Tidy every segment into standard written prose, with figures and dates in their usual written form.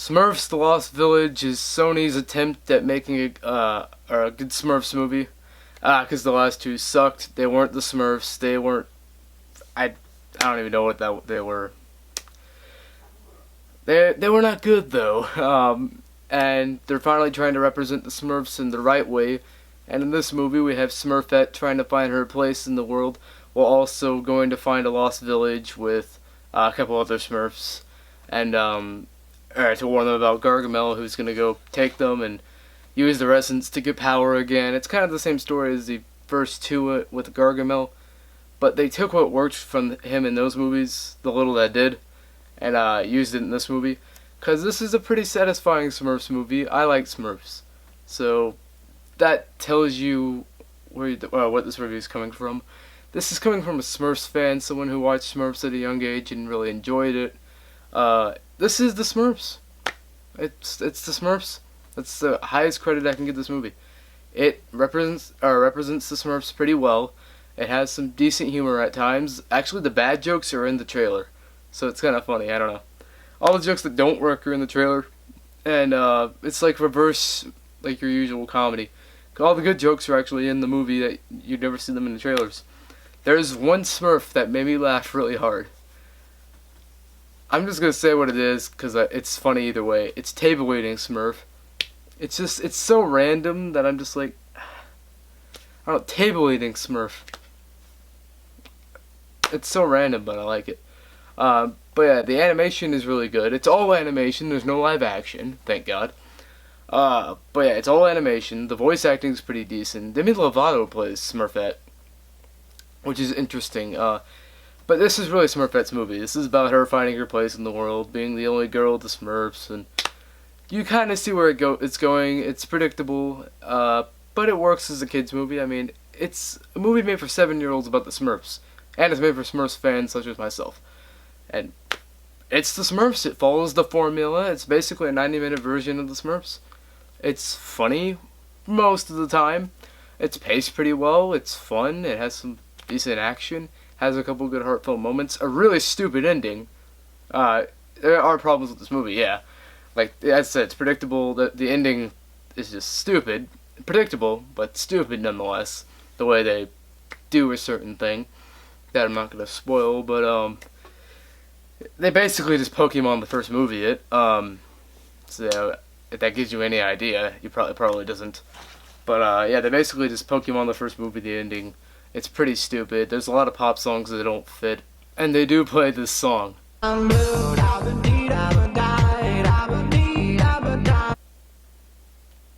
Smurfs: The Lost Village is Sony's attempt at making a good Smurfs movie. Because the last two sucked. They weren't the Smurfs. They weren't. I don't even know what they were. They were not good though. And they're finally trying to represent the Smurfs in the right way. And in this movie, we have Smurfette trying to find her place in the world, while also going to find a lost village with a couple other Smurfs, and to warn them about Gargamel, who's going to go take them and use their essence to get power again. It's kind of the same story as the first two with Gargamel, but they took what worked from him in those movies, the little that did, and used it in this movie. Because this is a pretty satisfying Smurfs movie. I like Smurfs. So that tells you what this review is coming from. This is coming from a Smurfs fan, someone who watched Smurfs at a young age and really enjoyed it. This is the Smurfs. It's the Smurfs. That's the highest credit I can give this movie. It represents the Smurfs pretty well. It has some decent humor at times. Actually, the bad jokes are in the trailer, so it's kind of funny. I don't know. All the jokes that don't work are in the trailer, and it's like reverse, like your usual comedy. All the good jokes are actually in the movie that you'd never see them in the trailers. There's one Smurf that made me laugh really hard. I'm just gonna say what it is because it's funny either way. It's table eating Smurf. It's so random that I'm just like, I don't know, table eating Smurf. It's so random, but I like it. But yeah, the animation is really good. It's all animation. There's no live action, thank God. But yeah, it's all animation. The voice acting is pretty decent. Demi Lovato plays Smurfette, which is interesting. But this is really Smurfette's movie. This is about her finding her place in the world, being the only girl with the Smurfs, and you kind of see where it's going. It's predictable, but it works as a kids' movie. I mean, it's a movie made for 7-year-olds about the Smurfs, and it's made for Smurfs fans such as myself. And it's the Smurfs. It follows the formula. It's basically a 90-minute version of the Smurfs. It's funny most of the time. It's paced pretty well. It's fun. It has some decent action. Has a couple good heartfelt moments. A really stupid ending. There are problems with this movie, yeah. Like, as I said, it's predictable. The ending is just stupid. Predictable, but stupid nonetheless. The way they do a certain thing. That I'm not going to spoil, but, they basically just Pokemon the first movie it. So if that gives you any idea, you probably doesn't. But yeah, they basically just Pokemon the first movie, the ending. It's pretty stupid. There's a lot of pop songs that don't fit, and they do play this song.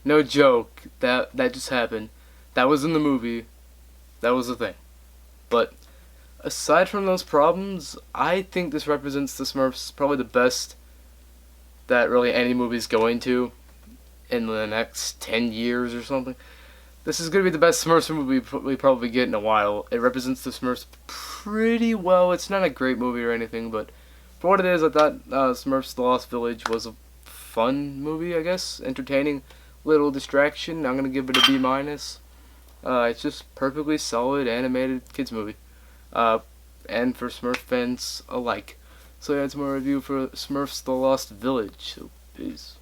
No joke. That just happened. That was in the movie. That was the thing. But aside from those problems, I think this represents the Smurfs probably the best that really any movie's going to in the next 10 years or something. This is going to be the best Smurfs movie we probably get in a while. It represents the Smurfs pretty well. It's not a great movie or anything, but for what it is, I thought Smurfs: The Lost Village was a fun movie, I guess. Entertaining, little distraction. I'm going to give it a B-. It's just perfectly solid animated kids movie. And for Smurf fans alike. So yeah, it's my review for Smurfs: The Lost Village. So, peace.